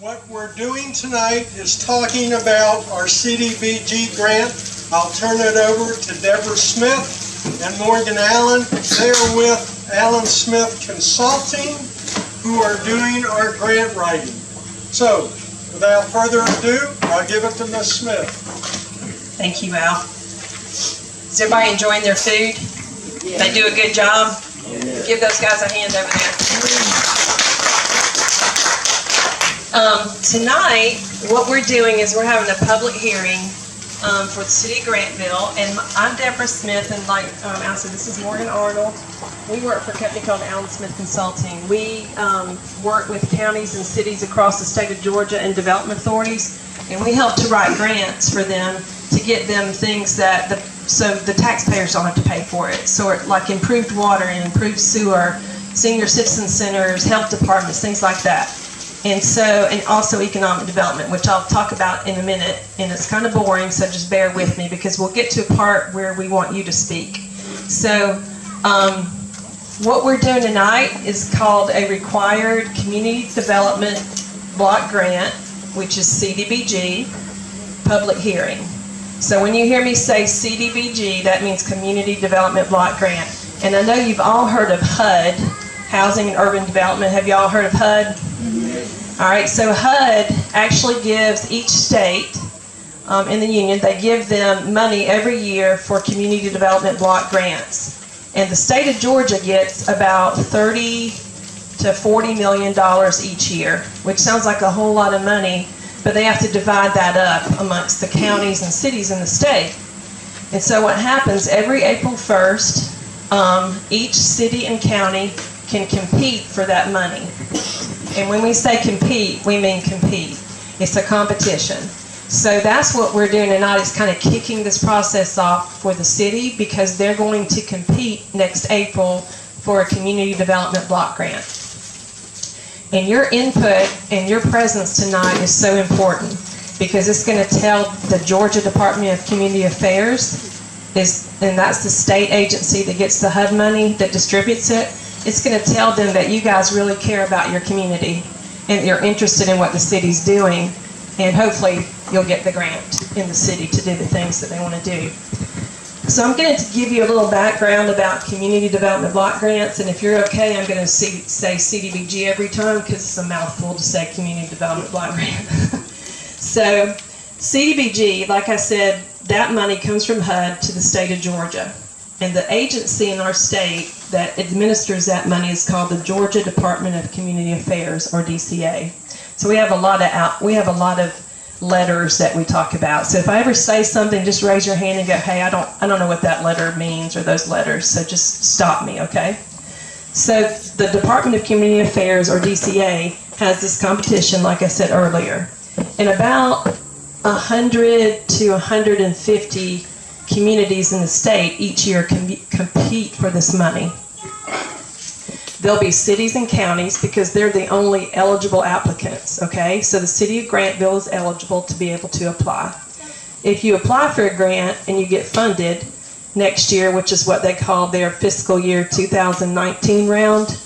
What we're doing tonight is talking about our cdbg grant. I'll turn it over to Deborah Smith and Morgan Allen. They're with Allen Smith Consulting, who are doing our grant writing. So, without further ado, I'll give it to Ms. Smith. Thank you, Al. Is everybody enjoying their food? Yeah. They do a good job? Yeah. Give those guys a hand over there. Tonight, what we're doing is we're having a public hearing for the City of Grantville, and I'm Deborah Smith, and like Al said, this is Morgan Arnold. We work for a company called Allen Smith Consulting. We work with counties and cities across the state of Georgia and development authorities, and we help to write grants for them to get them things that so the taxpayers don't have to pay for it. So like improved water and improved sewer, senior citizen centers, health departments, things like that. And also economic development, which I'll talk about in a minute, and it's kind of boring, so just bear with me because we'll get to a part where we want you to speak. So what we're doing tonight is called a Required Community Development Block Grant, which is CDBG, public hearing. So when you hear me say CDBG, that means Community Development Block Grant. And I know you've all heard of HUD, Housing and Urban Development. Have you all heard of HUD? All right, so HUD actually gives each state in the union, they give them money every year for community development block grants. And the state of Georgia gets about $30 to $40 million each year, which sounds like a whole lot of money, but they have to divide that up amongst the counties and cities in the state. And so what happens, every April 1st, each city and county can compete for that money. And when we say compete, we mean compete. It's a competition. So that's what we're doing tonight, is kind of kicking this process off for the city, because they're going to compete next April for a community development block grant. And your input and your presence tonight is so important, because it's going to tell the Georgia Department of Community Affairs, and that's the state agency that gets the HUD money, that distributes it. It's going to tell them that you guys really care about your community and you're interested in what the city's doing, and hopefully you'll get the grant in the city to do the things that they want to do. So I'm going to give you a little background about community development block grants, and if you're okay, I'm going to say CDBG every time because it's a mouthful to say community development block grant. So CDBG, like I said, that money comes from HUD to the state of Georgia. And the agency in our state that administers that money is called the Georgia Department of Community Affairs, or DCA. So we have a lot of letters that we talk about. So if I ever say something, just raise your hand and go, "Hey, I don't know what that letter means, or those letters." So just stop me, okay? So the Department of Community Affairs, or DCA, has this competition, like I said earlier, and about 100 to 150 communities in the state each year compete for this money. There'll be cities and counties because they're the only eligible applicants, okay? So the city of Grantville is eligible to be able to apply. If you apply for a grant and you get funded next year, which is what they call their fiscal year 2019 round,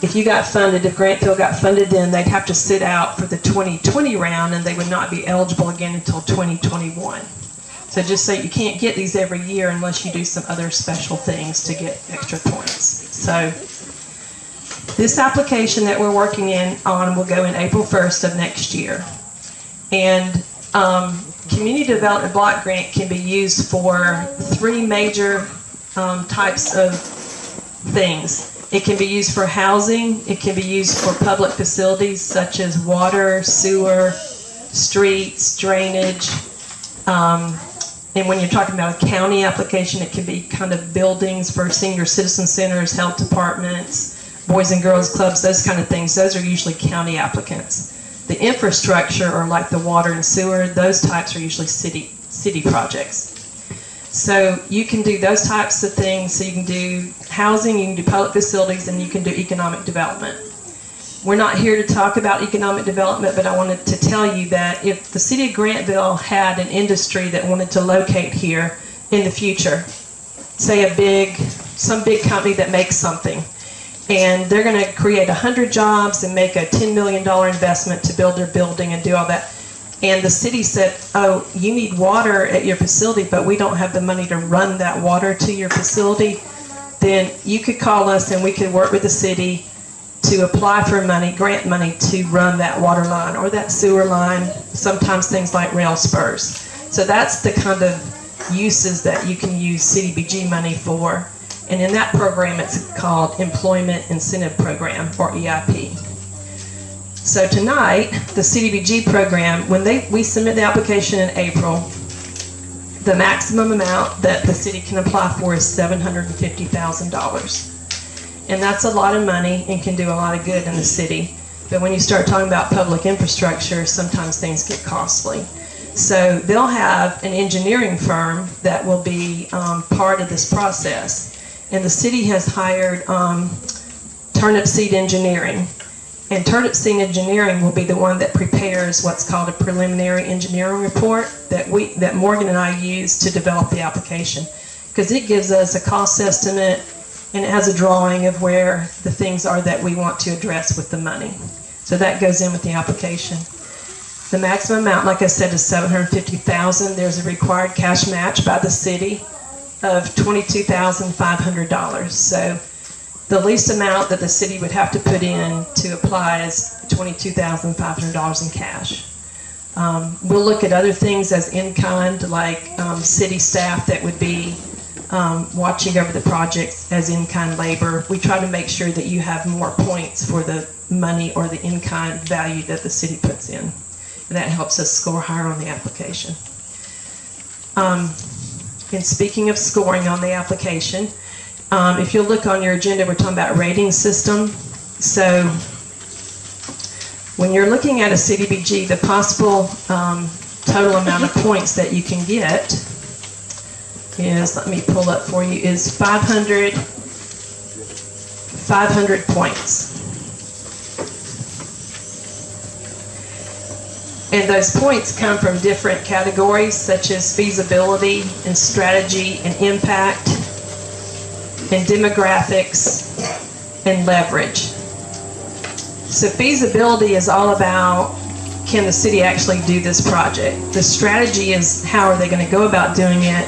if you got funded, if Grantville got funded, then they'd have to sit out for the 2020 round, and they would not be eligible again until 2021. So just say you can't get these every year unless you do some other special things to get extra points. So this application that we're working on will go in April 1st of next year. And community development block grant can be used for three major types of things. It can be used for housing, it can be used for public facilities such as water, sewer, streets, drainage, and when you're talking about a county application, it can be kind of buildings for senior citizen centers, health departments, boys and girls clubs, those kind of things. Those are usually county applicants. The infrastructure, or like the water and sewer, those types are usually city projects. So you can do those types of things. So you can do housing, you can do public facilities, and you can do economic development. We're not here to talk about economic development, but I wanted to tell you that if the city of Grantville had an industry that wanted to locate here in the future, say some big company that makes something, And they're going to create 100 jobs and make a $10 million investment to build their building and do all that. And the city said, oh, you need water at your facility, but we don't have the money to run that water to your facility. Then you could call us and we could work with the city to apply for money, grant money to run that water line or that sewer line, sometimes things like rail spurs. So that's the kind of uses that you can use CDBG money for. And in that program, it's called Employment Incentive Program, or EIP. So tonight, the CDBG program, when we submit the application in April, the maximum amount that the city can apply for is $750,000. And that's a lot of money and can do a lot of good in the city. But when you start talking about public infrastructure, sometimes things get costly. So they'll have an engineering firm that will be part of this process. And the city has hired Turnip Seed Engineering. And Turnip Seed Engineering will be the one that prepares what's called a preliminary engineering report that Morgan and I use to develop the application. Because it gives us a cost estimate and it has a drawing of where the things are that we want to address with the money. So that goes in with the application. The maximum amount, like I said, is $750,000. There's a required cash match by the city of $22,500. So the least amount that the city would have to put in to apply is $22,500 in cash. We'll look at other things as in-kind, like city staff that would be watching over the projects as in-kind labor. We try to make sure that you have more points for the money or the in-kind value that the city puts in. And that helps us score higher on the application. And speaking of scoring on the application, if you'll look on your agenda, we're talking about rating system. So when you're looking at a CDBG, the possible total amount of points that you can get is, let me pull up for you, is 500 points. And those points come from different categories, such as feasibility and strategy and impact and demographics and leverage. So feasibility is all about, can the city actually do this project? The strategy is, how are they going to go about doing it?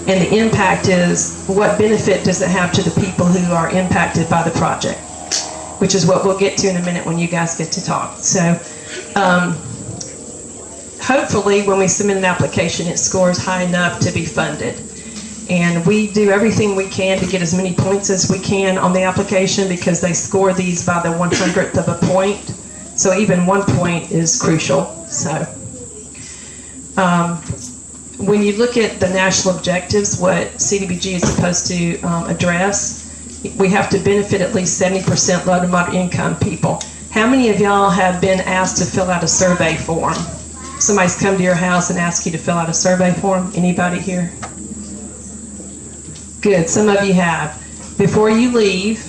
And the impact is, what benefit does it have to the people who are impacted by the project? Which is what we'll get to in a minute when you guys get to talk. So hopefully when we submit an application, it scores high enough to be funded. And we do everything we can to get as many points as we can on the application, because they score these by the 100th of a point. So even 1 point is crucial. So when you look at the national objectives, what CDBG is supposed to address, we have to benefit at least 70% low to moderate income people. How many of y'all have been asked to fill out a survey form? Somebody's come to your house and asked you to fill out a survey form? Anybody here? Good, some of you have. Before you leave,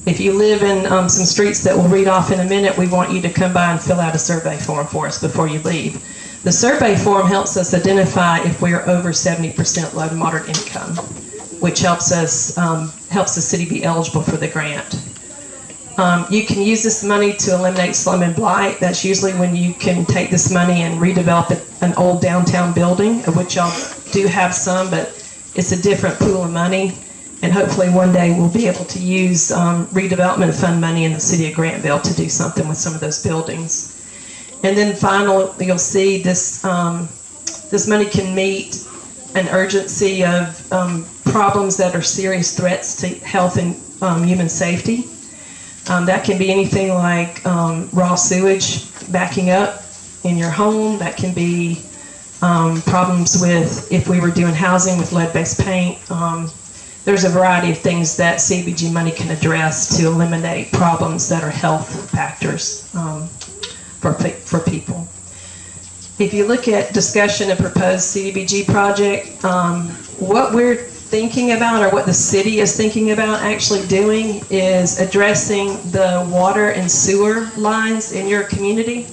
if you live in some streets that we'll read off in a minute, we want you to come by and fill out a survey form for us before you leave. The survey form helps us identify if we're over 70% low to moderate income, which helps the city be eligible for the grant. You can use this money to eliminate slum and blight. That's usually when you can take this money and redevelop an old downtown building, of which y'all do have some, but it's a different pool of money. And hopefully one day we'll be able to use redevelopment fund money in the city of Grantville to do something with some of those buildings. And then finally, you'll see this money can meet an urgency of problems that are serious threats to health and human safety. That can be anything like raw sewage backing up in your home. That can be problems with, if we were doing housing with lead-based paint. There's a variety of things that CDBG money can address to eliminate problems that are health factors for people. If you look at discussion of proposed CDBG project, what we're thinking about, or what the city is thinking about actually doing, is addressing the water and sewer lines in your community.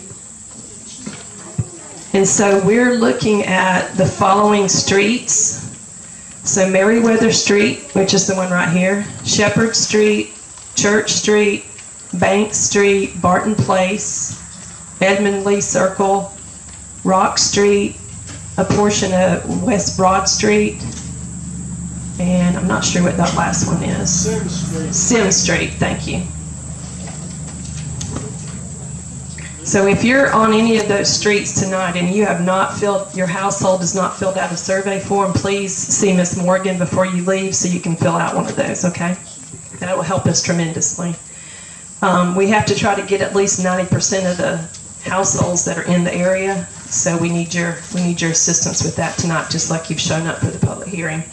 And so we're looking at the following streets. So Meriwether Street, which is the one right here, Shepherd Street, Church Street, Bank Street, Barton Place, Edmund Lee Circle, Rock Street, a portion of West Broad Street, and I'm not sure what that last one is. Sim Street. Sim Street, thank you. So if you're on any of those streets tonight and you have not filled, your household has not filled out a survey form, please see Ms. Morgan before you leave so you can fill out one of those, okay? That will help us tremendously. We have to try to get at least 90% of the households that are in the area, so we need your assistance with that tonight, just like you've shown up for the public hearing.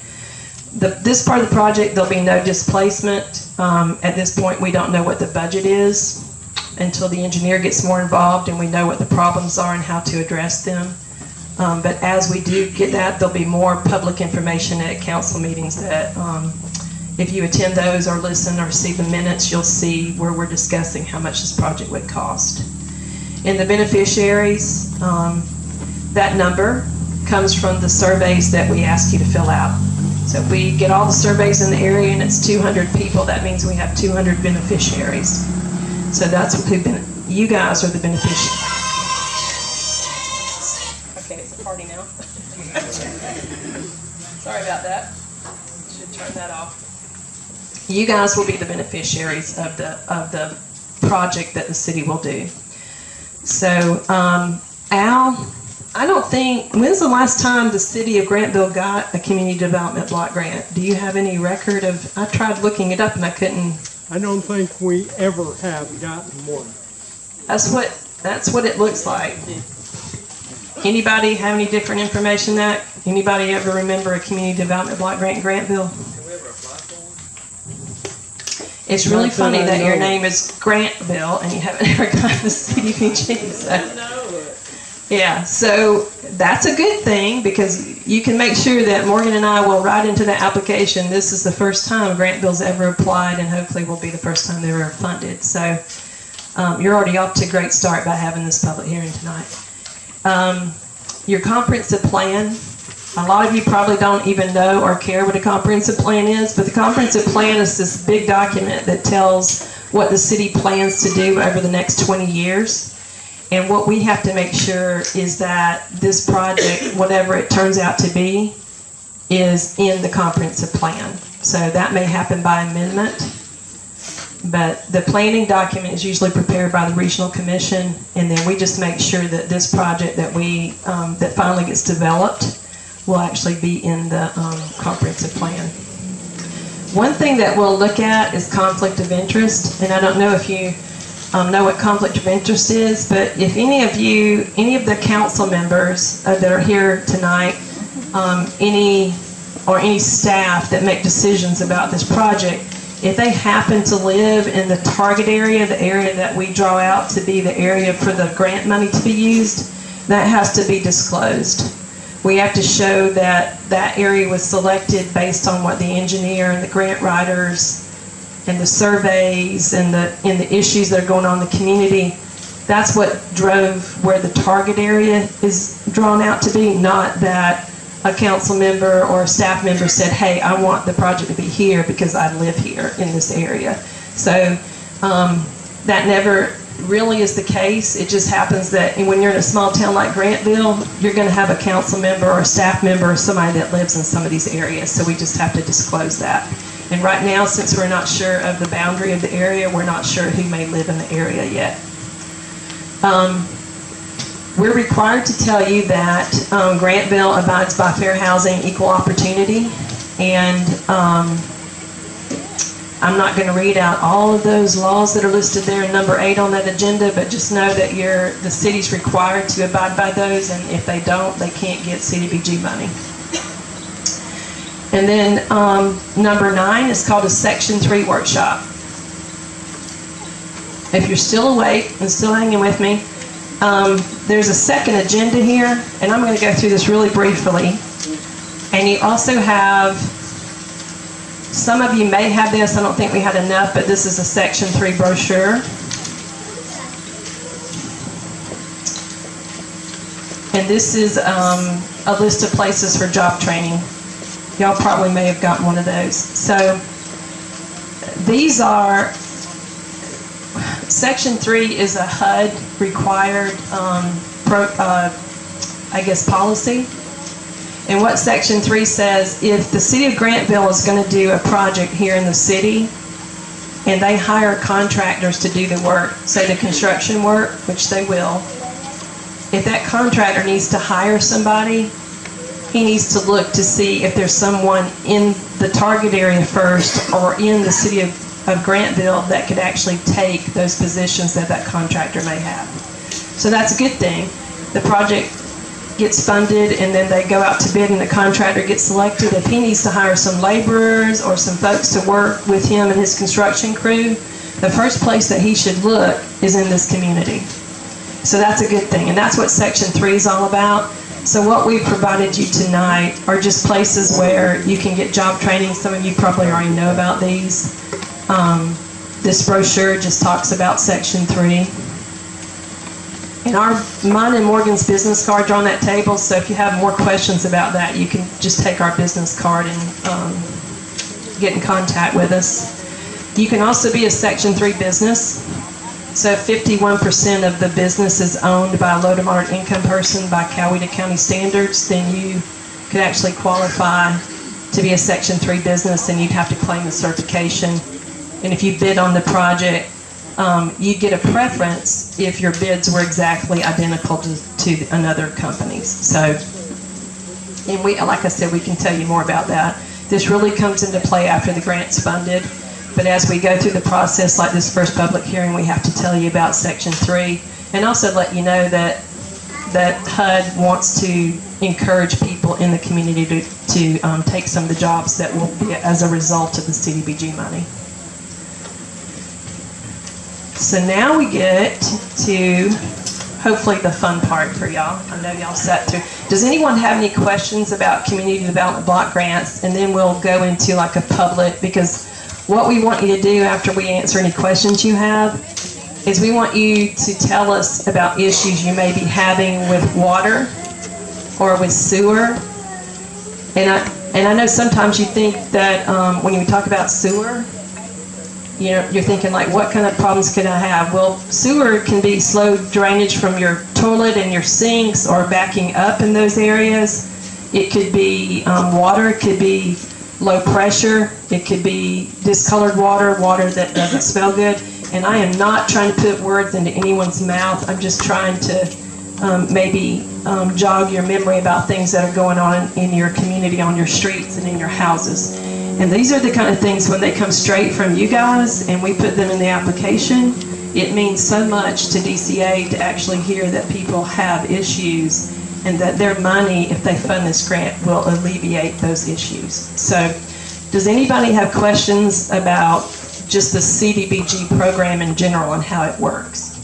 This part of the project, there'll be no displacement. At this point, we don't know what the budget is until the engineer gets more involved and we know what the problems are and how to address them. But as we do get that, there'll be more public information at council meetings that if you attend those or listen or see the minutes, you'll see where we're discussing how much this project would cost. In the beneficiaries, that number comes from the surveys that we ask you to fill out. So if we get all the surveys in the area and it's 200 people, that means we have 200 beneficiaries. So that's what you guys are the beneficiaries. Okay, it's a party now. Sorry about that. Should turn that off. You guys will be the beneficiaries of the project that the city will do. So, Al, I don't think, when's the last time the city of Grantville got a community development block grant? Do you have any record of, I tried looking it up and I couldn't. I don't think we ever have gotten one. That's what it looks like. Anybody have any different information than that? Anybody ever remember a community development block grant in Grantville? It's really funny that your name is Grantville and you haven't ever gotten the CDBG. So. Yeah, so that's a good thing because you can make sure that Morgan and I will write into the application. This is the first time Grantville's ever applied and hopefully will be the first time they're ever funded. So you're already off to a great start by having this public hearing tonight. Your comprehensive plan. A lot of you probably don't even know or care what a comprehensive plan is, but the comprehensive plan is this big document that tells what the city plans to do over the next 20 years. And what we have to make sure is that this project, whatever it turns out to be, is in the comprehensive plan. So that may happen by amendment, but the planning document is usually prepared by the regional commission, and then we just make sure that this project that that finally gets developed will actually be in the comprehensive plan. One thing that we'll look at is conflict of interest, and I don't know if you know what conflict of interest is, but if any of the council members that are here tonight, any staff that make decisions about this project, if they happen to live in the target area, the area that we draw out to be the area for the grant money to be used, that has to be disclosed. We have to show that that area was selected based on what the engineer and the grant writers and the surveys and the issues that are going on in the community. That's what drove where the target area is drawn out to be, not that a council member or a staff member said, hey, I want the project to be here because I live here in this area. So that never really is the case. It just happens that when you're in a small town like Grantville, you're going to have a council member or a staff member or somebody that lives in some of these areas. So we just have to disclose that. And right now, since we're not sure of the boundary of the area, we're not sure who may live in the area yet. We're required to tell you that Grantville abides by fair housing, equal opportunity, and I'm not going to read out all of those laws that are listed there in number 8 on that agenda, but just know that the city's required to abide by those, and if they don't, they can't get CDBG money. And then number 9 is called a Section 3 workshop. If you're still awake and still hanging with me, there's a second agenda here, and I'm going to go through this really briefly. And you also have, some of you may have this, I don't think we had enough, but this is a Section 3 brochure. And this is a list of places for job training. Y'all probably may have gotten one of those. So these are Section 3 is a HUD required, policy. And what Section 3 says, if the city of Grantville is going to do a project here in the city, and they hire contractors to do the work, say the construction work, which they will, if that contractor needs to hire somebody, he needs to look to see if there's someone in the target area first or in the city of Grantville that could actually take those positions that that contractor may have. So that's a good thing. The project gets funded and then they go out to bid and the contractor gets selected. If he needs to hire some laborers or some folks to work with him and his construction crew, the first place that he should look is in this community. So that's a good thing, and that's what Section 3 is all about. So what we've provided you tonight are just places where you can get job training. Some of you probably already know about these. This brochure just talks about Section 3. And mine and Morgan's business cards are on that table, so if you have more questions about that, you can just take our business card and get in contact with us. You can also be a Section 3 business. So 51% of the business is owned by a low to moderate income person by Coweta County standards, then you could actually qualify to be a Section 3 business, and you'd have to claim the certification. And if you bid on the project, you'd get a preference if your bids were exactly identical to another company's. So, and like I said, we can tell you more about that. This really comes into play after the grant's funded. But as we go through the process, like this first public hearing, we have to tell you about Section 3 and also let you know that HUD wants to encourage people in the community to take some of the jobs that will be as a result of the CDBG money. So now we get to hopefully the fun part for y'all. I know y'all sat through. Does anyone have any questions about community development block grants? And then we'll go into like a public, because what we want you to do after we answer any questions you have is we want you to tell us about issues you may be having with water or with sewer. And I know sometimes you think that when you talk about sewer, you know, you're thinking like, what kind of problems could I have? Well, sewer can be slow drainage from your toilet and your sinks or backing up in those areas. It could be water, it could be low pressure, it could be discolored water that doesn't smell good. And I am not trying to put words into anyone's mouth. I'm just trying to maybe jog your memory about things that are going on in your community, on your streets and in your houses. And these are the kind of things, when they come straight from you guys and we put them in the application, it means so much to DCA to actually hear that people have issues and that their money, if they fund this grant, will alleviate those issues. So does anybody have questions about just the CDBG program in general and how it works?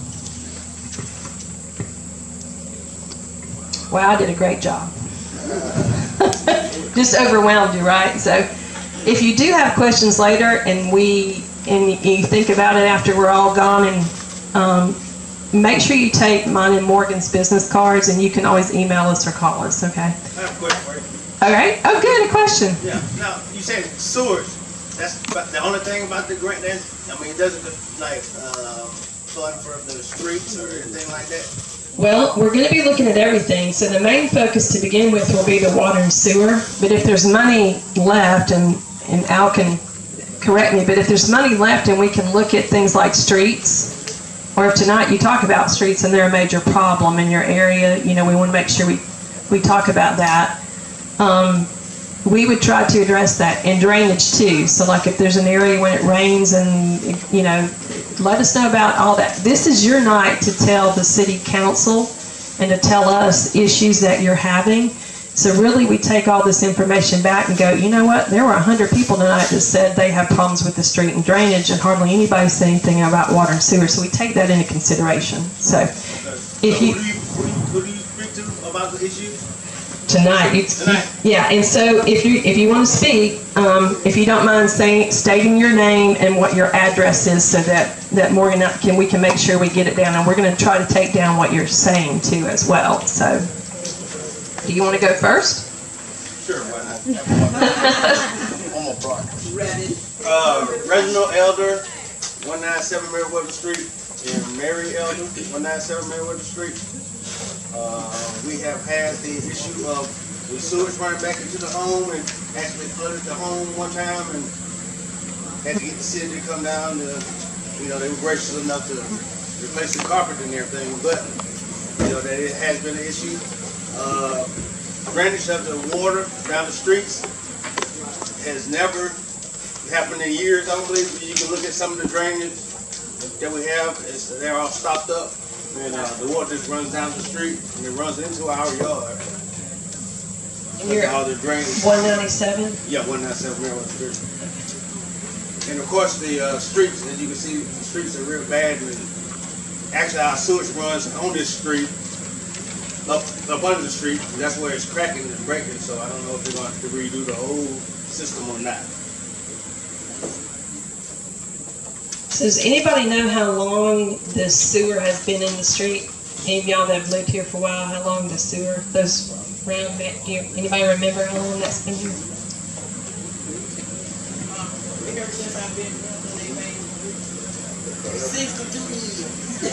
Wow, I did a great job. Just overwhelmed you, right? So if you do have questions later and you think about it after we're all gone, and make sure you take mine and Morgan's business cards, and you can always email us or call us, okay? I have a question for you. All right. Oh, good. A question. Yeah. Now, you said sewers. That's the only thing about the grant. It doesn't like fund for the streets or anything like that. Well, we're going to be looking at everything. So the main focus to begin with will be the water and sewer. But if there's money left, and Al can correct me, but if there's money left and we can look at things like streets, or if tonight you talk about streets and they're a major problem in your area, you know, we want to make sure we talk about that. We would try to address that, and drainage too. So like if there's an area when it rains, and you know, let us know about all that. This is your night to tell the city council and to tell us issues that you're having. So really we take all this information back and go, you know what, there were 100 people tonight that said they have problems with the street and drainage, and hardly anybody said anything about water and sewer. So we take that into consideration. So if you... Who do you speak to about the issues? Tonight. Yeah, and so if you want to speak, if you don't mind stating your name and what your address is, so that Morgan we can make sure we get it down, and we're going to try to take down what you're saying too as well. So, do you want to go first? Sure, why not? Reginald Elder, 197 Meriwether Street, in Mary Elder, 197 Meriwether Street. We have had the issue of the sewage running back into the home and actually flooded the home one time and had to get the city to come down to, they were gracious enough to replace the carpet and everything, but, that it has been an issue. Drainage of the water down the streets has never happened in years, I don't believe. You can look at some of the drainage that we have, they're all stopped up, and the water just runs down the street and it runs into our yard. And you're all the drainage. 197? Yeah, 197 Meriwether Street. And of course the streets, as you can see, the streets are real bad. And actually our sewage runs on this street, up under the street. That's where it's cracking and breaking, so I don't know if they're going to have to redo the whole system or not. So does anybody know how long the sewer has been in the street? Any of y'all that have lived here for a while, how long the sewer, those round back here, anybody remember how long that's been here? Ever since I've been here, 62 years. 62,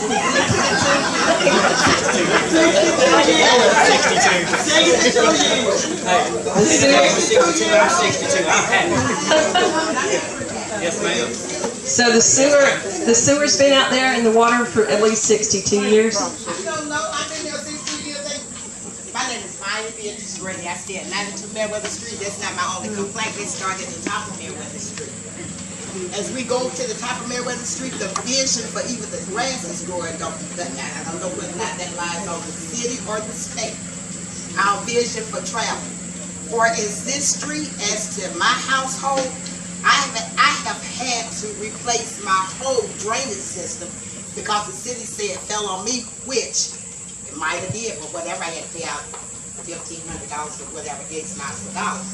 I'm 62. I'm happy. Yes, ma'am. So the sewer's been out there in the water for at least 62 years? I don't know. I've been there 62 years. My name is Maya Beatrice Grady. I stay at 92 Meriwether Street. That's not my only complaint. It started at the top of Meriwether Street. As we go to the top of Meriwether Street, the vision for even the grass is growing. I don't know whether or not that lies on the city or the state. Our vision for travel. For is this street, as to my household, I have had to replace my whole drainage system because the city said it fell on me, which it might have did, but whatever, I had to pay out $1,500 or whatever, X amounts of dollars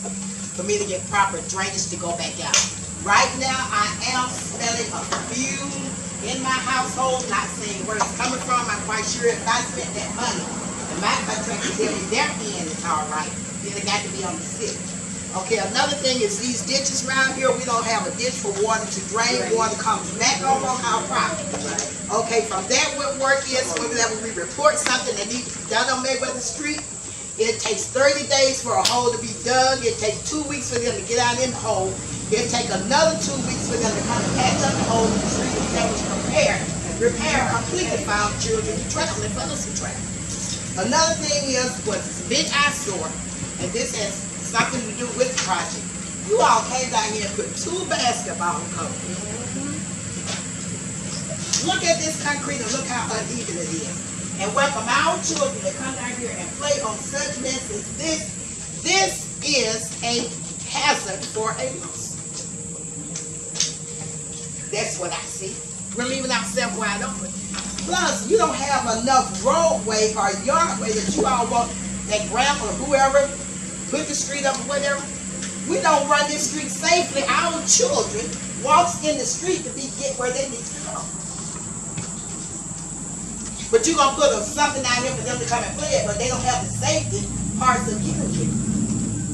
for me to get proper drainage to go back out. Right now, I am smelling a fume in my household, not saying where it's coming from. I'm quite sure if I spent that money, and my contractor tell me their end is all right, then it got to be on the city. Okay, another thing is these ditches around here, we don't have a ditch for water to drain. Water comes back over on our property. Okay, from that what work is, whenever we report something that needs to be done on Mayweather Street, it takes 30 days for a hole to be dug. It takes 2 weeks for them to get out in the hole. It takes another 2 weeks for them to come and patch up the hole in the street that was repair completely for our children to travel and for us to travel. Another thing is, it's a big eyesore, and this has something to do with the project. You all came down here and put 2 basketball courts. Look at this concrete and look how uneven it is. And welcome our children to come down here and play on such mess as this. This is a hazard for a loss. That's what I see. We're leaving ourselves wide open. Plus, you don't have enough roadway or yardway that you all want that grandma or whoever put the street up or whatever. We don't run this street safely. Our children walks in the street to get where they need to go. But you're going to put something out here for them to come and play it, but they don't have the safety parts of getting here.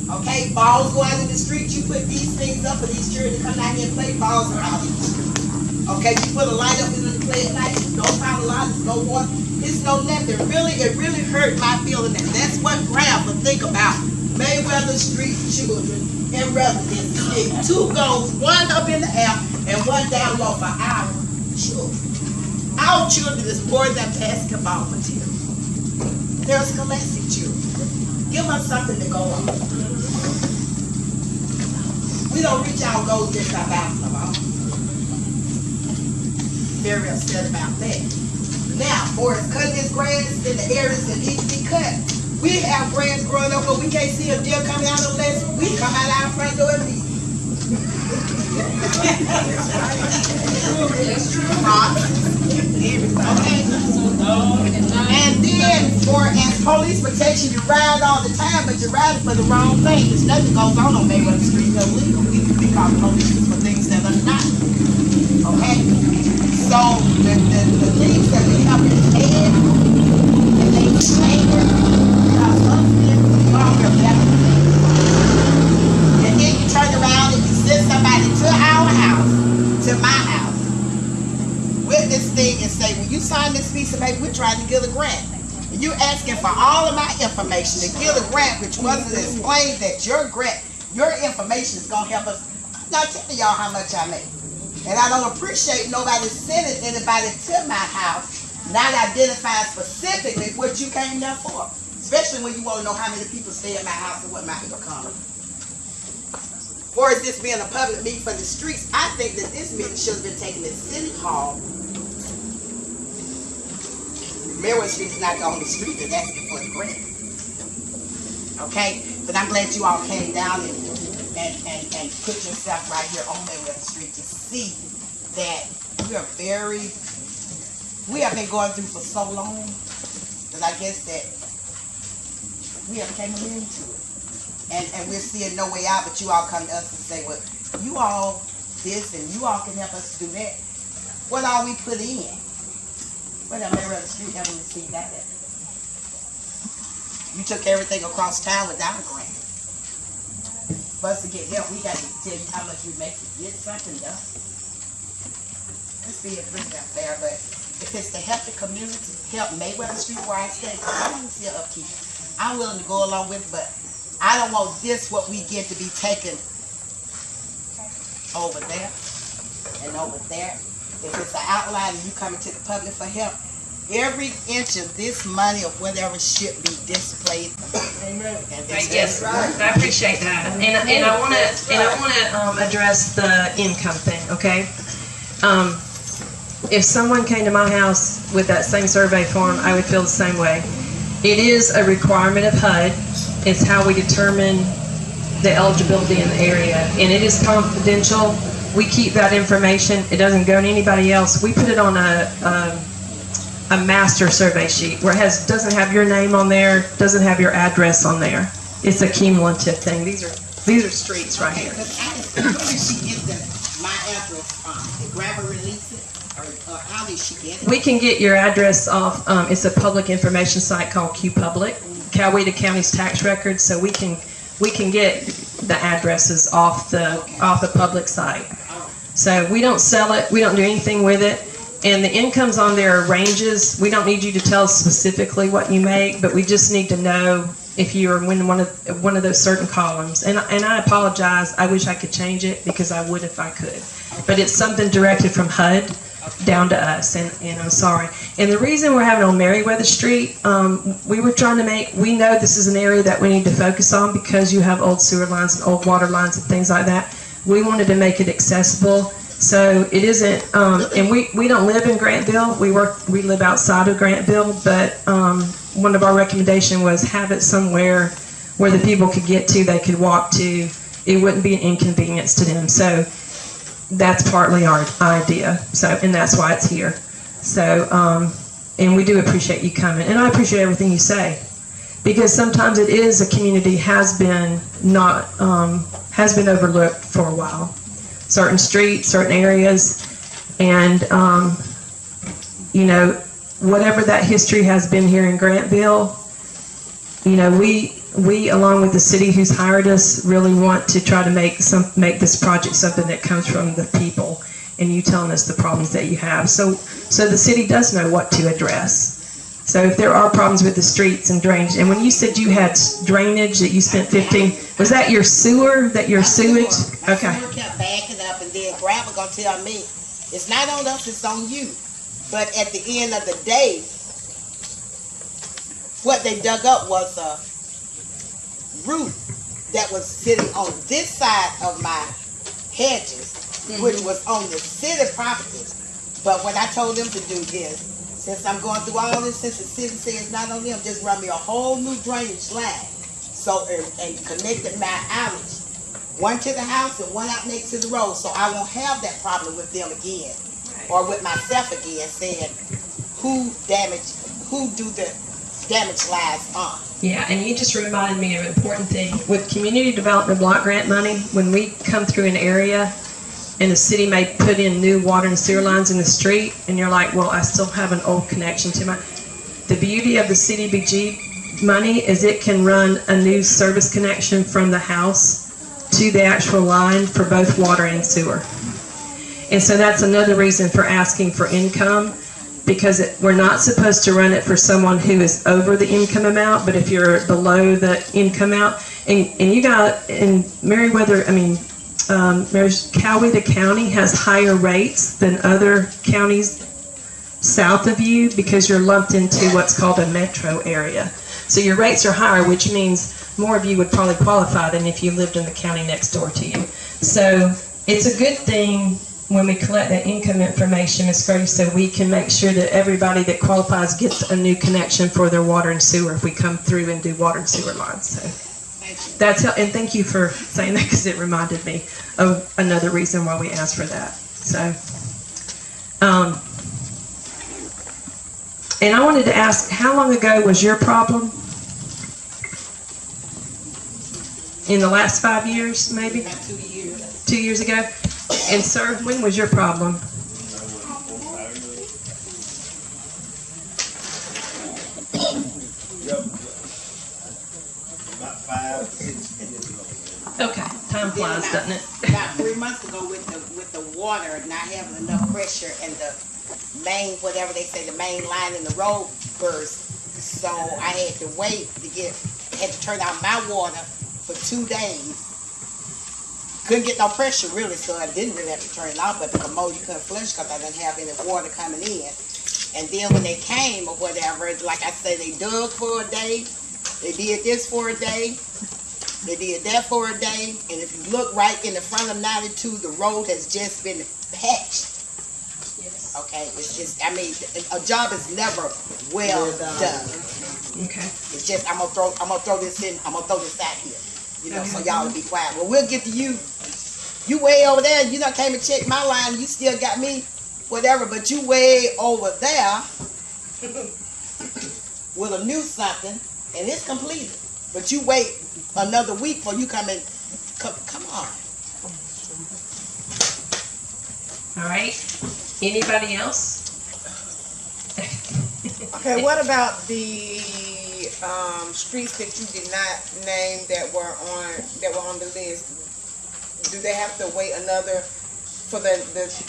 Okay, balls go out in the street. You put these things up for these children to come down here and play. Balls are out in the street. Okay, you put a light up in them to play at night. No power lines, no water. It's no nothing. It really hurt my feeling. And that's what grandma think about Mayweather Street children and residents. 2 goals, 1 up in the air and 1 down low for our children. Our children is more than basketball material. They're scholastic children. Give us something to go on. We don't reach our goals just our basketball. Very upset about that. Now, for cutting this grass in the areas that need to be cut, we have grass growing up, but we can't see a deer coming out unless we come out our front door and leave. Okay. And then for as police protection, you ride all the time, but you're riding for the wrong thing. There's nothing goes on Mayweather Street illegal. We call police for things that are not. Okay? So the things that we have in hand, and they change because us we all have that. And then you turn around and you send somebody to our house, to my house, with this thing and say, asking for all of my information to give a grant, which wasn't explained that your grant, your information is gonna help us. I'm not telling y'all how much I make. And I don't appreciate nobody sending anybody to my house, not identifying specifically what you came there for. Especially when you want to know how many people stay in my house and what my income is. Or is this being a public meeting for the streets? I think that this meeting should have been taken at City Hall. Maryland Street is not the only street that's asking for the grant. Okay? But I'm glad you all came down and put yourself right here on Maryland Street to see that we have been going through for so long that I guess that we have came into it. And we're seeing no way out, but you all come to us and say, well, you all this and you all can help us do that. What all we put in? What have Maryland Street ever received that at? You took everything across town without a grant. For us to get help, we got to tell you how much we make to get something done. Let's be a pretty fair, but if it's to help the community, help Mayweather Street where I stay, I want to see an upkeep. I'm willing to go along with it, but I don't want this, what we get, to be taken over there and over there. If it's an outline and you coming to the public for help, every inch of this money or whatever should be displayed. Amen. Yes, I appreciate that, and I want to address the income thing. Okay, if someone came to my house with that same survey form, I would feel the same way. It is a requirement of HUD. It's how we determine the eligibility in the area, and it is confidential. We keep that information. It doesn't go to anybody else. We put it on a master survey sheet where it doesn't have your name on there, doesn't have your address on there. It's a cumulative thing. These are streets right here. Where did she get my address from? Did Grandma release it? Or how did she get it? We can get your address off. It's a public information site called QPublic, Coweta County's tax records. So we can get the addresses off the public site. So we don't sell it. We don't do anything with it. And the incomes on there are ranges. We don't need you to tell us specifically what you make, but we just need to know if you are in one of those certain columns. And I apologize. I wish I could change it because I would if I could. But it's something directed from HUD down to us, and I'm sorry. And the reason we're having on Meriwether Street, we know this is an area that we need to focus on because you have old sewer lines and old water lines and things like that. We wanted to make it accessible. So it isn't, and we don't live in Grantville. We live outside of Grantville, but one of our recommendations was have it somewhere where the people could get to, they could walk to. It wouldn't be an inconvenience to them. So that's partly our idea. So, and that's why it's here. So, and we do appreciate you coming, and I appreciate everything you say, because sometimes it is a community has been overlooked for a while. Certain streets, certain areas, and you know, whatever that history has been here in Grantville, you know, we along with the city who's hired us really want to try to make this project something that comes from the people, and you telling us the problems that you have. So the city does know what to address. So if there are problems with the streets and drainage, and when you said you had drainage that you spent 15, was that your sewer, sewage? Okay. My sewer kept backing up, and then Grandma gonna tell me, it's not on us, it's on you. But at the end of the day, what they dug up was a root that was sitting on this side of my hedges, which was on the city property. But what I told them to do is, since I'm going through all this, since the city says not on them, just run me a whole new drainage line. So, and connected my outage. One to the house and one out next to the road. So I won't have that problem with them again. Or with myself again, saying who do the damage lies on. Yeah, and you just reminded me of an important thing. With community development block grant money, when we come through an area and the city may put in new water and sewer lines in the street, and you're like, well, I still have an old connection to my... The beauty of the cdbg money is it can run a new service connection from the house to the actual line for both water and sewer. And so that's another reason for asking for income. because we're not supposed to run it for someone who is over the income amount, but if you're below the income amount, and you got, in Meriwether, Coweta County has higher rates than other counties south of you because you're lumped into what's called a metro area. So your rates are higher, which means more of you would probably qualify than if you lived in the county next door to you. So it's a good thing when we collect that income information, Ms. Grady, so we can make sure that everybody that qualifies gets a new connection for their water and sewer if we come through and do water and sewer lines. So that's how, and thank you for saying that because it reminded me of another reason why we asked for that. So, and I wanted to ask, how long ago was your problem? In the last 5 years, maybe? About 2 years. 2 years ago? And sir, when was your problem? About 5 to 6 years ago. Okay, time flies, doesn't it? About 3 months ago with the water not having enough pressure and the main, whatever they say, the main line in the road burst. So I had to wait to had to turn out my water for 2 days. Couldn't get no pressure really, so I didn't really have to turn it off, but the motor couldn't flush because I didn't have any water coming in. And then when they came or whatever, like I said, they dug for a day, they did this for a day, they did that for a day, and if you look right in the front of 92, the road has just been patched. Yes. Okay, it's just, I mean, a job is never well done. Okay. It's just, I'm gonna throw this out here. You know, so y'all will be quiet. Well, we'll get to you. You way over there, you done came and checked my line, you still got me, whatever, but you way over there with a new something, and it's completed. But you wait another week before you come in. Come on. All right. Anybody else? Okay, what about the streets that you did not name that were on the list? Do they have to wait for the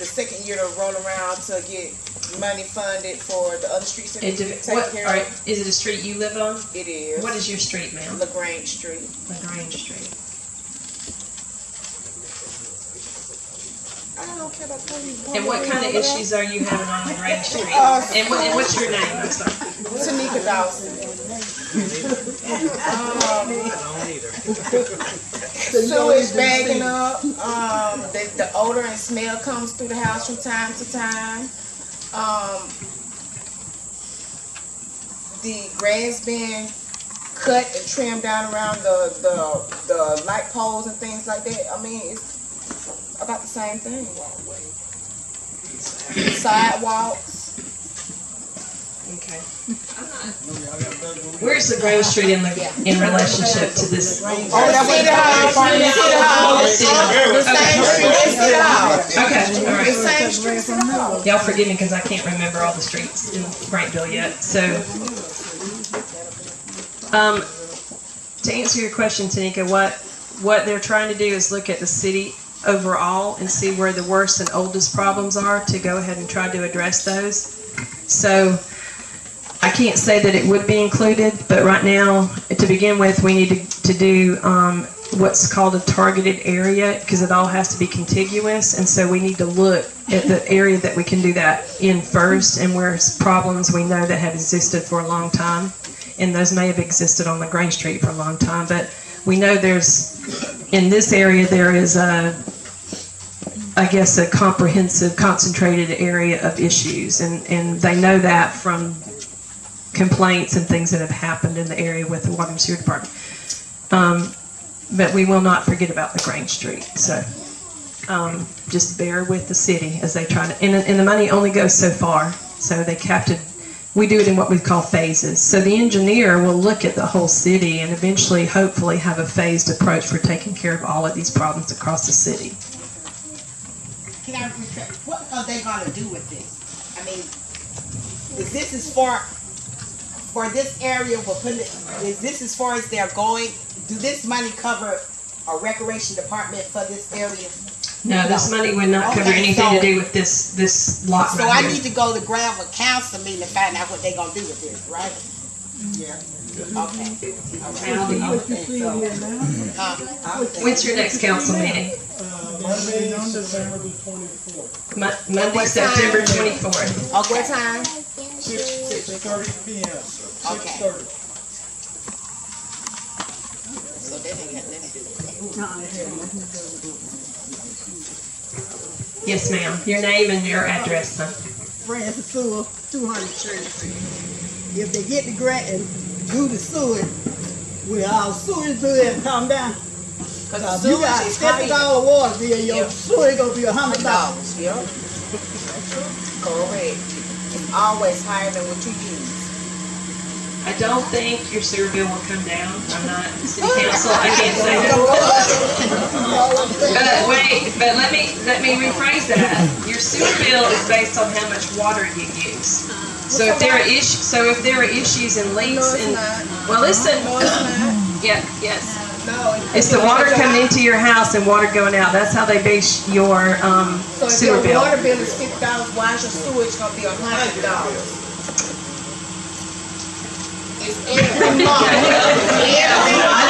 second year to roll around to get money funded for the other streets that they take care of? Is it a street you live on? It is. What is your street, ma'am? LaGrange Street. LaGrange Street. I don't care about you. And what kind of issues are you having on LaGrange Street? And what's your name? I'm sorry. Tanika Dawson. Sewage bagging up. The odor and smell comes through the house from time to time. The grass being cut and trimmed down around the light poles and things like that. I mean, it's about the same thing. Sidewalks. Okay. Where's LaGrange Street in relationship to this? Oh, that's City Hall. Okay, all right. The same street. Y'all forgive me because I can't remember all the streets in Grantville yet. So, to answer your question, Tanika, what they're trying to do is look at the city overall and see where the worst and oldest problems are to go ahead and try to address those. So, I can't say that it would be included, but right now, to begin with, we need to do what's called a targeted area because it all has to be contiguous, and so we need to look at the area that we can do that in first and where problems we know that have existed for a long time, and those may have existed on LaGrange Street for a long time, but we know in this area there is a comprehensive, concentrated area of issues, and they know that from complaints and things that have happened in the area with the Water and Sewer Department. But we will not forget about LaGrange Street. So just bear with the city as they try to, and the money only goes so far. So we do it in what we call phases. So the engineer will look at the whole city and eventually, hopefully, have a phased approach for taking care of all of these problems across the city. Can I repeat? What are they going to do with this? I mean, is this as far for this area? Is this as far as they're going? Do this money cover a recreation department for this area? No, this money would not cover Okay, anything to so- do with this lot So I right here. need to go to Granville Council meeting to find out what they gonna do with this, right? Yeah. Okay. How do you- When's your next council meeting? Monday, September the 24th, Monday, What September time? 24th. Okay. What time? 6:30 p.m. Okay. 6:30. So that ain't got nothing to do with that. Yes, ma'am. Your name and your address, son. Francis Sewer, 200 Church Street. If they get the grant and do the sewage, will our sewage bill and come down? Cause If you got $50 water bill, your Yep. sewage gonna be $100. $100, yeah. Correct. It's always higher than what you use. I don't think your sewer bill will come down. I'm not city council. I can't say that. But wait, but let me rephrase that. Your sewer bill is based on how much water you use. So if there are issues and leaks and well, listen. Yeah, yes. No, It's the water coming into your house and water going out. That's how they base your So if sewer your bill. water bill is $50, why is your sewage gonna be $100? It's every month. I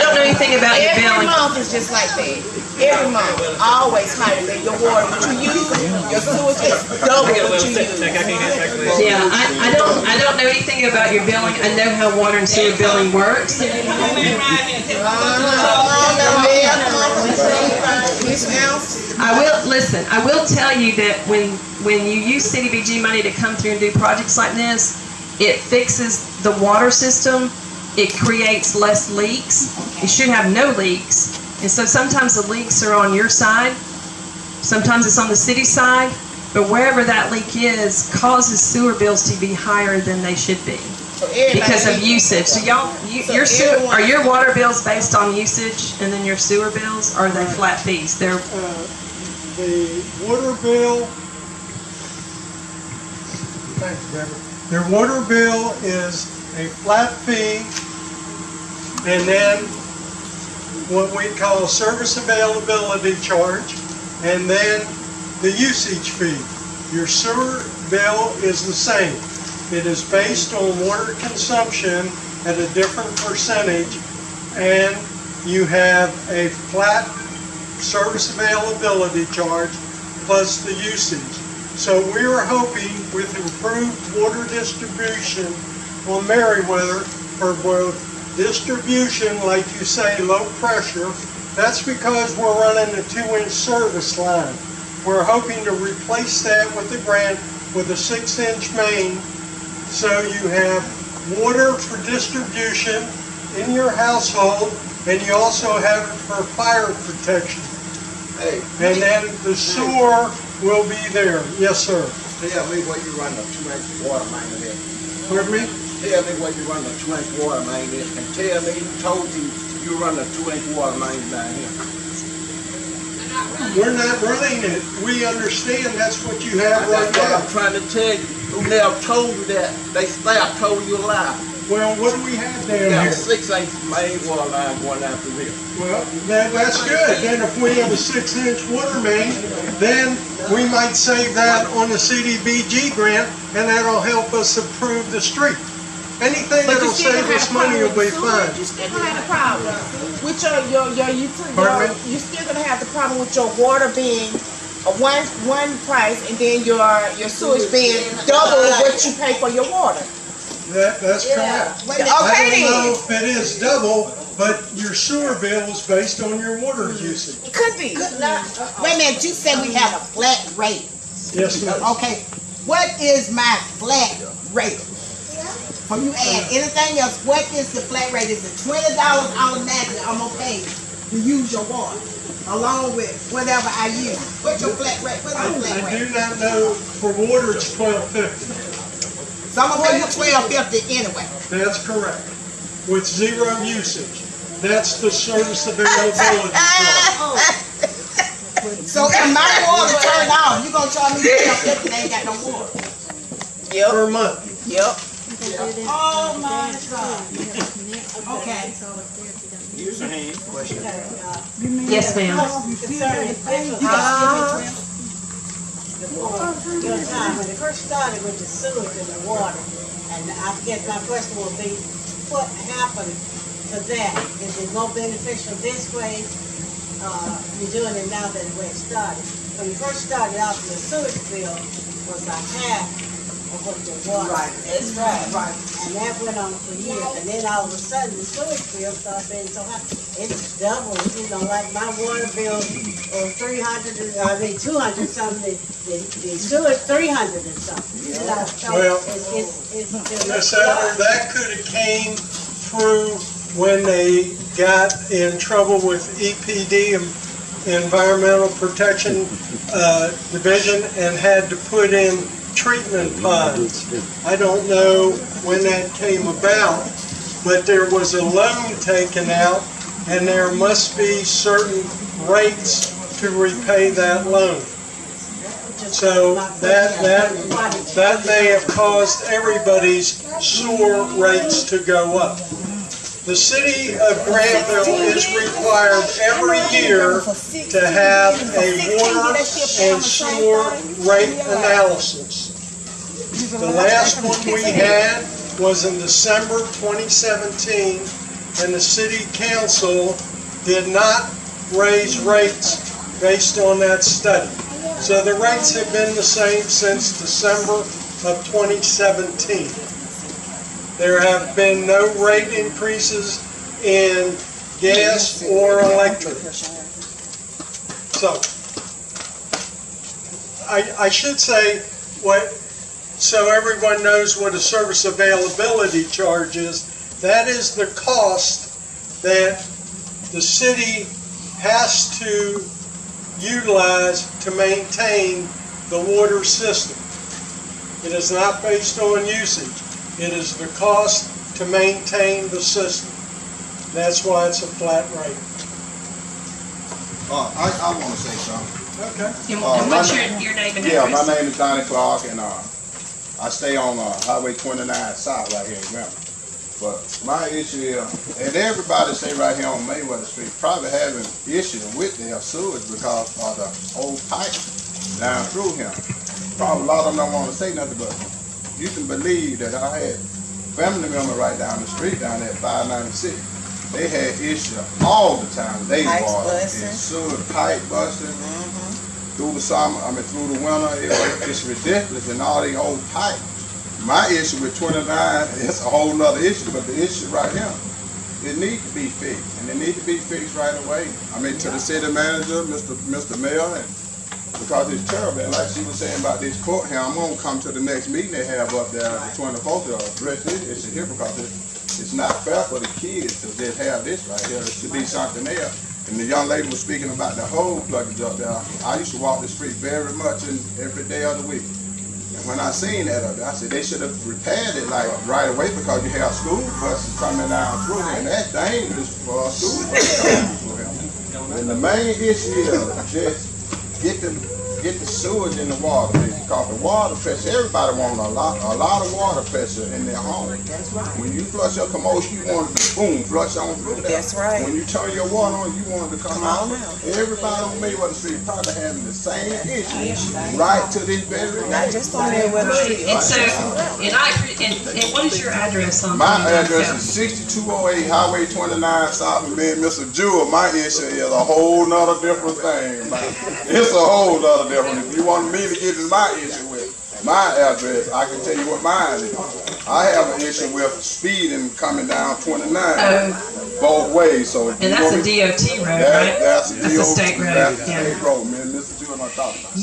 don't know anything about your Every billing. month is just like that. Every month, always higher than your water. What you use, your sewage is double what you use. Yeah, I don't know anything about your billing. I know how water and sewer billing works. I will tell you that when you use cdbg money to come through and do projects like this, it fixes the water system. It creates less leaks. You should have no leaks. And so sometimes the leaks are on your side. Sometimes it's on the city side. But wherever that leak is causes sewer bills to be higher than they should be because of usage. So are your water bills based on usage and then your sewer bills, or are they flat fees? They're The water bill, thanks, Deborah. Their water bill is a flat fee, and then what we call a service availability charge, and then the usage fee. Your sewer bill is the same. It is based on water consumption at a different percentage, and you have a flat service availability charge plus the usage. So we are hoping with improved water distribution on Meriwether for both distribution, like you say, low pressure. That's because we're running a 2-inch service line. We're hoping to replace that with a grant with a 6-inch main, so you have water for distribution in your household, and you also have it for fire protection. Hey, And then the sewer will be there. Yes, sir. tell me where you run the 2-inch water main in. Pardon me? Tell me where you run the 2-inch water main in, and tell me who told you run the 2-inch water main down here. We're not running it. We understand that's what you have right That's what now. I'm trying to tell you. Who never told you that? They staff told you a lie. Well, what do we have You down got a here? 6-inch main water line going out through here. Well, that's good. Then if we have a 6-inch water main, then we might save that on the cdbg grant, and that'll help us improve the street. Anything But that'll you still save gonna us have a money problem will be with sewage. fine. You still gonna have a problem with Pardon me? you're still gonna have the problem with your water being a one price, and then your sewage being double what you pay for your water. That's correct. Okay, I don't know then. if it is double, but your sewer bill is based on your water usage. It could be. Wait a minute, you said we have a flat rate. Yes, ma'am. Okay, what is my flat rate? When you add anything else, what is the flat rate? Is it $20 automatically I'm gonna pay to use your water, along with whatever I use? What's your flat rate? What's your flat I rate? do not know. For water, it's $12.50. So I'm gonna pay you $12.50 anyway. That's correct. With zero usage. That's the service availability charge. So if my water turned off, you gonna charge me $12.50 and I ain't got no water? Yep. Per month. Yep. Oh my God. Okay. Use your hand. Question. Yes, ma'am. Your time, when it first started with the sewage and the water, and I guess my question will be, what happened to that? Is it more beneficial this way? You're doing it now than the way it started. When you first started out, the sewage bill was a half of what the water. Right, that's right. Right, and that went on for years, and then all of a sudden, the sewage bill started being so high, it's doubled, you know, like my water bill was 200 something, the sewage 300 and something. You know, so Well, it's Miss Adler, that could have came through when they got in trouble with EPD, Environmental Protection Division, and had to put in treatment ponds. I don't know when that came about, but there was a loan taken out, and there must be certain rates to repay that loan. So that may have caused everybody's sewer rates to go up. The city of Granville is required every year to have a water and sewer rate analysis. The last one we had was in December 2017, and the city council did not raise rates based on that study. So the rates have been the same since December of 2017. There have been no rate increases in gas or electric. So, I should say so everyone knows what a service availability charge is. That is the cost that the city has to utilize to maintain the water system. It is not based on usage. It is the cost to maintain the system. That's why it's a flat rate. I want to say something. Okay. And what's your name and Yeah, address? my name is Donnie Clark, and I stay on Highway 29 South right here in Granville. But my issue is, and everybody say right here on Mayweather Street, probably having issue with their sewage because of the old pipe down through here. Probably a lot of them don't want to say nothing, but you can believe that I had family member right down the street down there at 596. They had issue all the time. They Pipes water busting. and sewer pipe busting through the summer. Through the winter. It's ridiculous, and all these old pipes. My issue with 29 is a whole nother issue, but the issue right here, it needs to be fixed, and it needs to be fixed right away. To the city manager, Mr. Mayor, and because it's terrible. And like she was saying about this court here, I'm gonna come to the next meeting they have up there, the 24th, to address this issue here because it's not fair for the kids to just have this right here. It should be something else. And the young lady was speaking about the hole pluggage up there. I used to walk the street very much every day of the week. And when I seen that up there, I said they should have repaired it like right away because you have school buses coming down through here, and that's dangerous for a school bus coming through here. And the main issue is just get the sewage in the water, because the water pressure, everybody wants a lot of water pressure in their home. That's right. When you flush your commotion, you want it to boom, flush on through there. That's right. When you turn your water on, you want it to come out. on out. Everybody on Mayweather Street probably having the same issue right to this very Not day. just on Mayweather Street. And so, and what is your address on? My 29 address South? is 6208 Highway 29 South, and me and Mr. Jewell, my issue is a whole nother different thing. It's a whole nother different. If you want me to get in my issue with my address, I can tell you what mine is. I have an issue with speeding coming down 29 both ways. So if And you that's a want me- DOT road, right? That's a state road, That's a yeah. state road, man. Mr. Jewell, I'm talking about.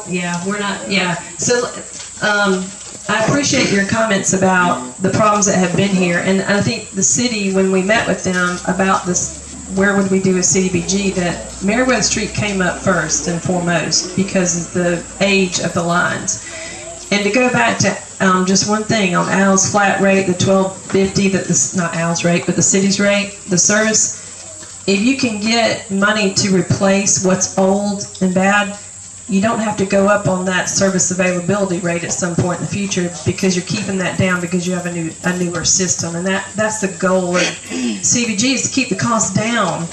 Yeah, we're not, yeah. So, I appreciate your comments about the problems that have been here, and I think the city, when we met with them about this, where would we do a CDBG, that Meriwether Street came up first and foremost because of the age of the lines. And to go back to just one thing on Al's flat rate, the $12.50, not Al's rate, but the city's rate, the service, if you can get money to replace what's old and bad, you don't have to go up on that service availability rate at some point in the future because you're keeping that down because you have a newer system, and that's the goal of CDBG, is to keep the cost down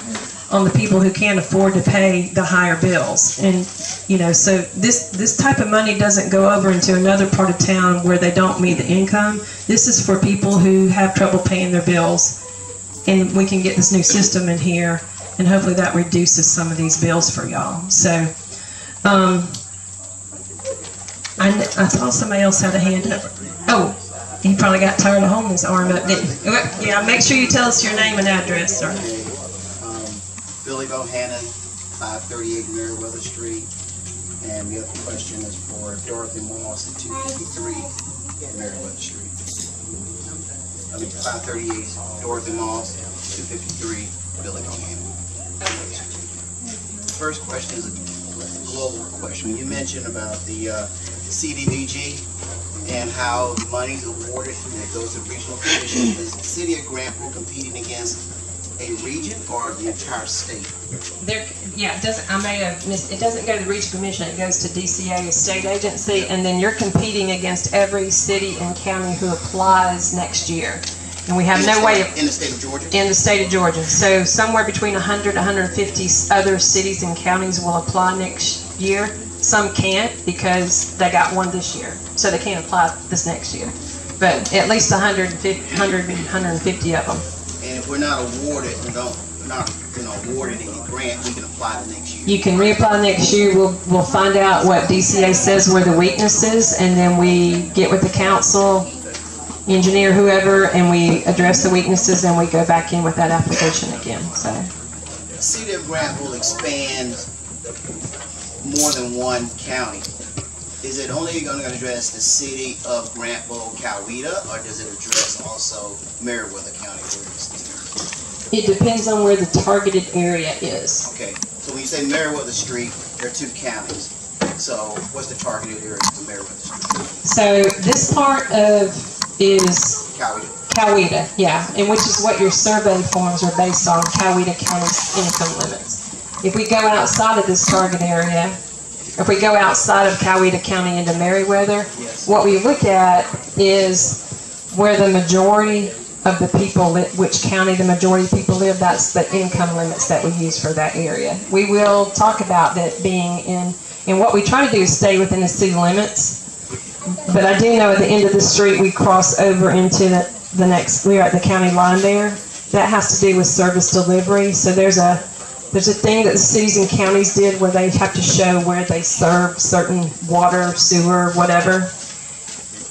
on the people who can't afford to pay the higher bills. And so this type of money doesn't go over into another part of town where they don't meet the income. This is for people who have trouble paying their bills, and we can get this new system in here, and hopefully that reduces some of these bills for y'all. So I thought somebody else had a hand up. Oh, he probably got tired of holding his arm up, didn't he? Yeah, make sure you tell us your name and address, sir. Billy Bohannon, 538 Meriwether Street. And the other question is for Dorothy Moss at 253 Meriwether Street. I mean, 538 Dorothy Moss, 253 Billy Bohannon. The first question is a global question. You mentioned about the cdbg and how the money's awarded and it goes to regional commission. Is the city of Grantville competing against a region or the entire state? Yeah, it doesn't. I may have missed. It doesn't go to the regional commission. It goes to DCA, a state agency, and then you're competing against every city and county who applies next year. And we have no way of in the state of Georgia. In the state of Georgia, so somewhere between 100 to 150 other cities and counties will apply next year. Some can't because they got one this year, so they can't apply this next year. But at least 150 of them. And if we're not awarded, awarded any grant, we can apply the next year. You can reapply next year. We'll find out what DCA says where the weakness is, and then we get with the council, engineer, whoever, and we address the weaknesses, and we go back in with that application again. So, the city of Grantville expands more than one county. Is it only going to address the city of Grantville, Coweta, or does it address also Meriwether County? It depends on where the targeted area is. Okay, so when you say Meriwether Street, there are two counties. So what's the targeted area for Meriwether Street? So this part is Coweta, yeah, and which is what your survey forms are based on, Coweta County's income limits. If we go outside of this target area, if we go outside of Coweta County into Meriwether, what we look at is where the majority of the people live, which county the majority of people live. That's the income limits that we use for that area. We will talk about that being in, and what we try to do is stay within the city limits. But I do know at the end of the street we cross over into the next, we're at the county line there. That has to do with service delivery. So there's a thing that the cities and counties did where they have to show where they serve certain water, sewer, whatever.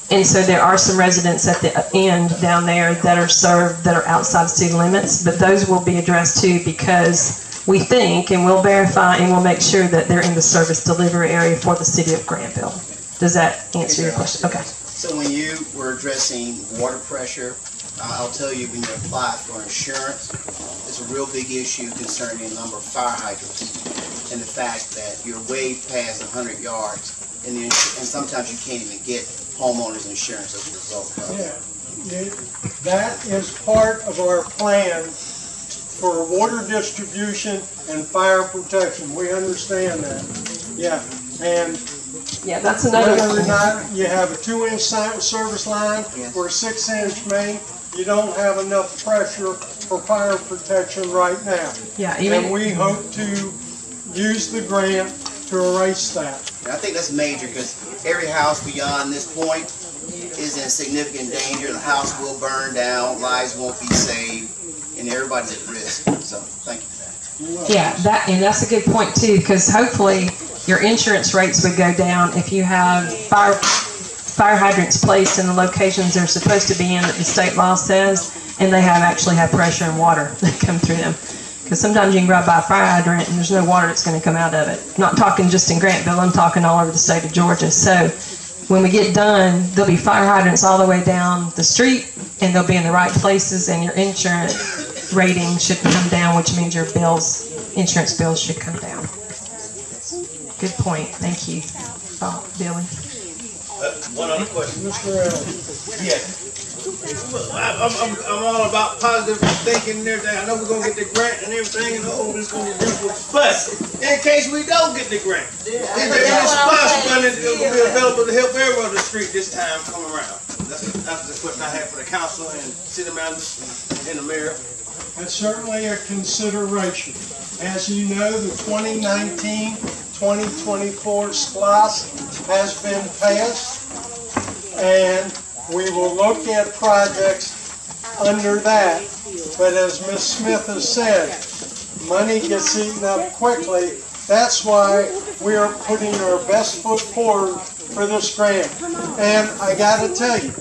And so there are some residents at the end down there that are served that are outside city limits, but those will be addressed too because we think, and we'll verify and we'll make sure that they're in the service delivery area for the city of Grantville. Does that answer your question? Okay. So when you were addressing water pressure, I'll tell you when you apply for insurance, it's a real big issue concerning the number of fire hydrants and the fact that you're way past 100 yards and sometimes you can't even get homeowners insurance as a result of it. Yeah, that is part of our plan for water distribution and fire protection. We understand that. Yeah, and yeah, that's another whether or not you have a 2-inch service line or a 6-inch main, you don't have enough pressure for fire protection right now. Yeah, and we hope to use the grant to erase that. And I think that's major because every house beyond this point is in significant danger. The house will burn down, lives won't be saved, and everybody's at risk. So thank you for that. Yeah, and that's a good point too, because hopefully your insurance rates would go down if you have fire hydrants placed in the locations they're supposed to be in that the state law says, and they actually have pressure and water that come through them. Because sometimes you can drive by a fire hydrant and there's no water that's going to come out of it. I'm not talking just in Grantville, I'm talking all over the state of Georgia. So when we get done, there'll be fire hydrants all the way down the street, and they'll be in the right places, and your insurance rating should come down, which means your insurance bills should come down. Good point. Thank you, Billy. One other question. Mr. Allen. Yes. I'm all about positive thinking and everything. I know we're gonna get the grant and everything, and it's gonna be beautiful. But in case we don't get the grant, this SPOS money will be available to help everyone on the street this time come around. That's the question I have for the council and city manager and the mayor. That's certainly a consideration. As you know, the 2019-2024 SPOS has been passed, and we will look at projects under that. But as Ms. Smith has said, money gets eaten up quickly. That's why we are putting our best foot forward for this grant. And I got to tell you,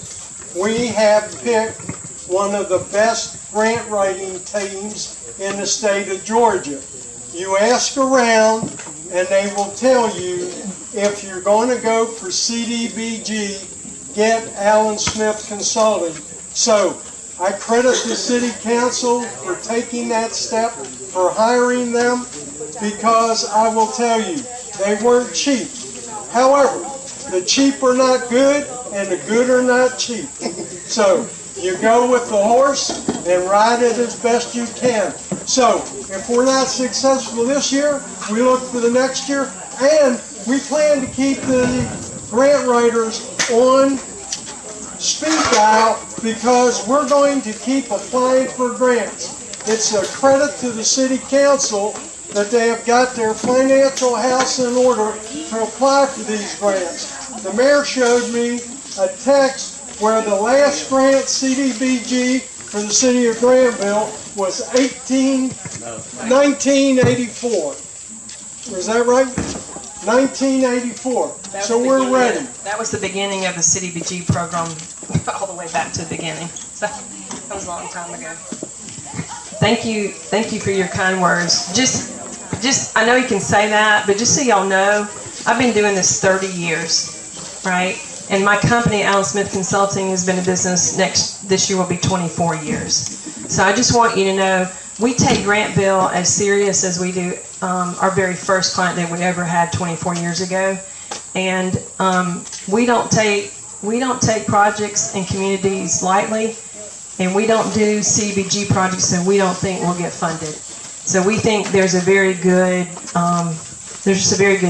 we have picked one of the best grant writing teams in the state of Georgia. You ask around and they will tell you, if you're going to go for cdbg, get Alan Smith Consulting. So I credit the city council for taking that step, for hiring them, because I will tell you, they weren't cheap. However, the cheap are not good and the good are not cheap. So you go with the horse and ride it as best you can. So if we're not successful this year, we look for the next year, and we plan to keep the grant writers on speed dial, because we're going to keep applying for grants. It's a credit to the city council that they have got their financial house in order to apply for these grants. The mayor showed me a text where the last grant cdbg for the city of Granville was 1984. Was that right? 1984. So we're ready. That was the beginning of the cdbg program, all the way back to the beginning. So that was a long time ago. Thank you for your kind words. Just I know you can say that, but just so y'all know, I've been doing this 30 years, right? And my company, Alan Smith Consulting, has been in business this year will be 24 years. So I just want you to know, we take Grantville as serious as we do our very first client that we ever had 24 years ago. And we don't take projects and communities lightly, and we don't do CDBG projects that we don't think will get funded. So we think there's a very good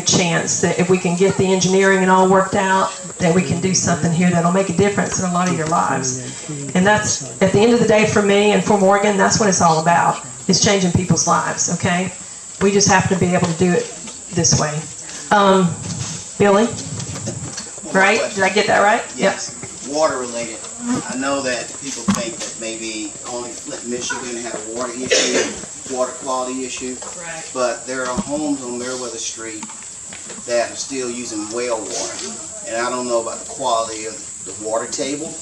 chance that if we can get the engineering and all worked out, that we can do something here that'll make a difference in a lot of your lives. And that's, at the end of the day, for me and for Morgan, that's what it's all about, is changing people's lives, okay? We just have to be able to do it this way. Billy? Right? Did I get that right? Yes. Yep. Water related. I know that people think that maybe only Flint, Michigan have a water issue, water quality issue. Right. But there are homes on Meriwether Street that are still using well water. And I don't know about the quality of the water table,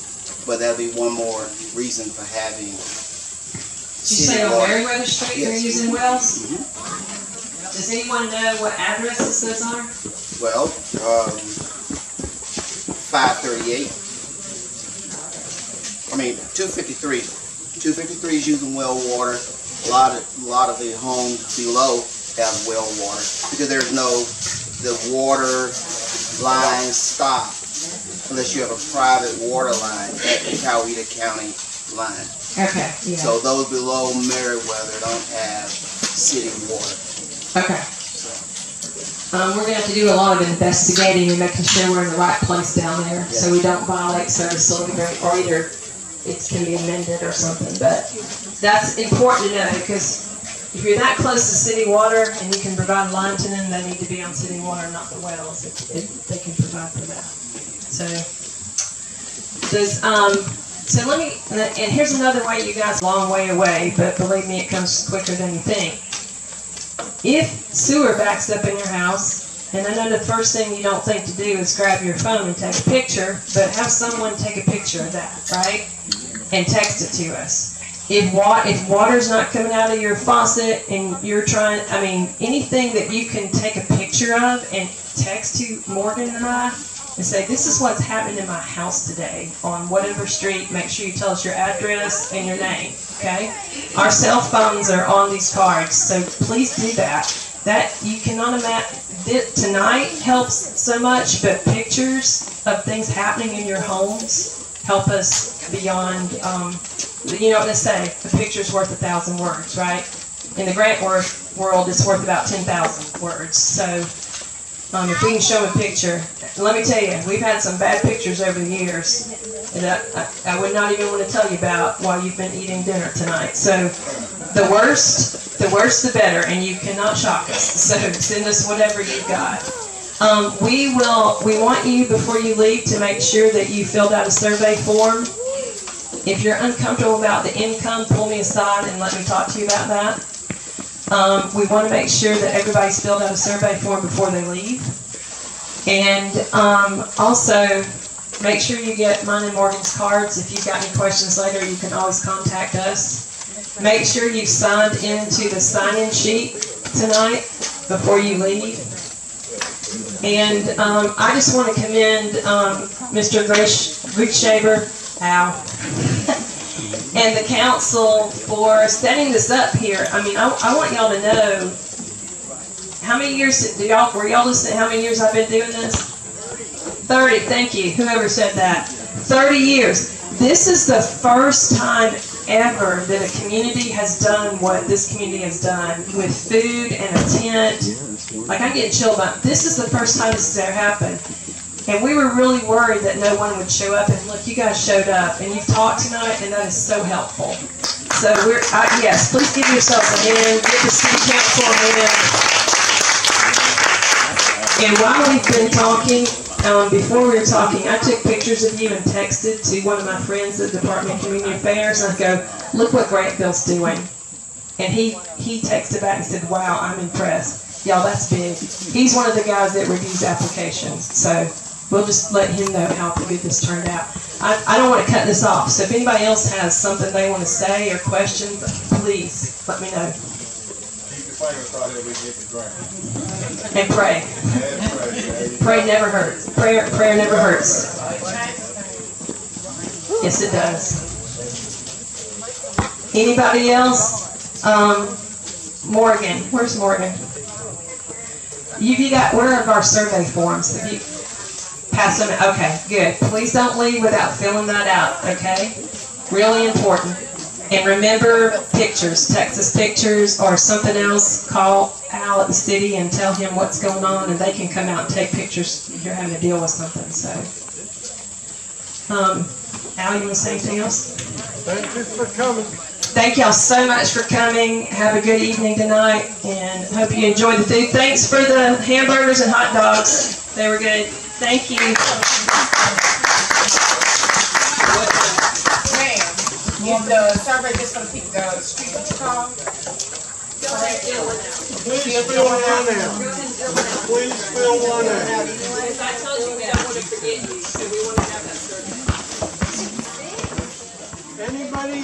but that'll be one more reason for having Did you say on Meriwether Street they're using wells? Mm-hmm. Does anyone know what addresses those are? Well, 538. 253. 253 is using well water. A lot of the homes below have well water because the water lines stop unless you have a private water line at the Coweta County line. Okay. Yeah. So those below Meriwether don't have city water. Okay. We're going to have to do a lot of investigating and making sure we're in the right place down there, so we don't violate service delivery, or either it can be amended or something. But that's important to know, because if you're that close to city water and you can provide a line to them, they need to be on city water, not the wells, if they can provide for that. So let me, and here's another way, you guys, a long way away, but believe me, it comes quicker than you think. If sewer backs up in your house, and I know the first thing you don't think to do is grab your phone and take a picture, but have someone take a picture of that, right? And text it to us. If water's not coming out of your faucet and you're trying, anything that you can take a picture of and text to Morgan and I and say, this is what's happening in my house today on whatever street, make sure you tell us your address and your name, okay? Our cell phones are on these cards, so please do that. That, you cannot imagine, tonight helps so much, but pictures of things happening in your homes help us beyond, you know what they say, a picture's worth 1,000 words, right? In the grant world, it's worth about 10,000 words. So if we can show a picture, let me tell you, we've had some bad pictures over the years that I would not even want to tell you about while you've been eating dinner tonight. So the worst the better, and you cannot shock us. So send us whatever you've got. We want you, before you leave, to make sure that you filled out a survey form. If you're uncomfortable about the income, pull me aside and let me talk to you about that. We want to make sure that everybody's filled out a survey form before they leave. And also, make sure you get mine and Morgan's cards. If you've got any questions later, you can always contact us. Make sure you've signed into the sign-in sheet tonight before you leave. And I just want to commend Mr. Griegshaber, and the council for setting this up here. I mean, I want y'all to know, how many years were y'all listening? How many years I've been doing this? 30. Thank you. Whoever said that. 30 years. This is the first time ever that a community has done what this community has done with food and a tent. Like, I'm getting chilled about it. This is the first time this has ever happened. And we were really worried that no one would show up. And look, you guys showed up. And you've talked tonight, and that is so helpful. So, yes, please give yourselves a hand. Give the city council a hand. And while we've been talking, before we were talking, I took pictures of you and texted to one of my friends at the Department of Community Affairs, and I go, look what Grantville's doing. And he texted back and said, wow, I'm impressed. Y'all, that's big. He's one of the guys that reviews applications, so we'll just let him know how good this turned out. I don't want to cut this off, so if anybody else has something they want to say or questions, please let me know. And pray. Pray never hurts. Prayer never hurts. Yes, it does. Anybody else? Morgan. Where's Morgan? You got, where are our survey forms? Have you passed them? Okay, good. Please don't leave without filling that out, okay? Really important. And remember pictures, text us pictures or something else. Call Al at the city and tell him what's going on, and they can come out and take pictures if you're having to deal with something. So, Al, you want to say anything else? Thank you for coming. Thank y'all so much for coming. Have a good evening tonight, and hope you enjoyed the food. Thanks for the hamburgers and hot dogs. They were good. Thank you. Is the survey just going to pick the street that you call? Please fill one out. Please fill one out. I told you we don't want to forget you, so we want to have that survey. Anybody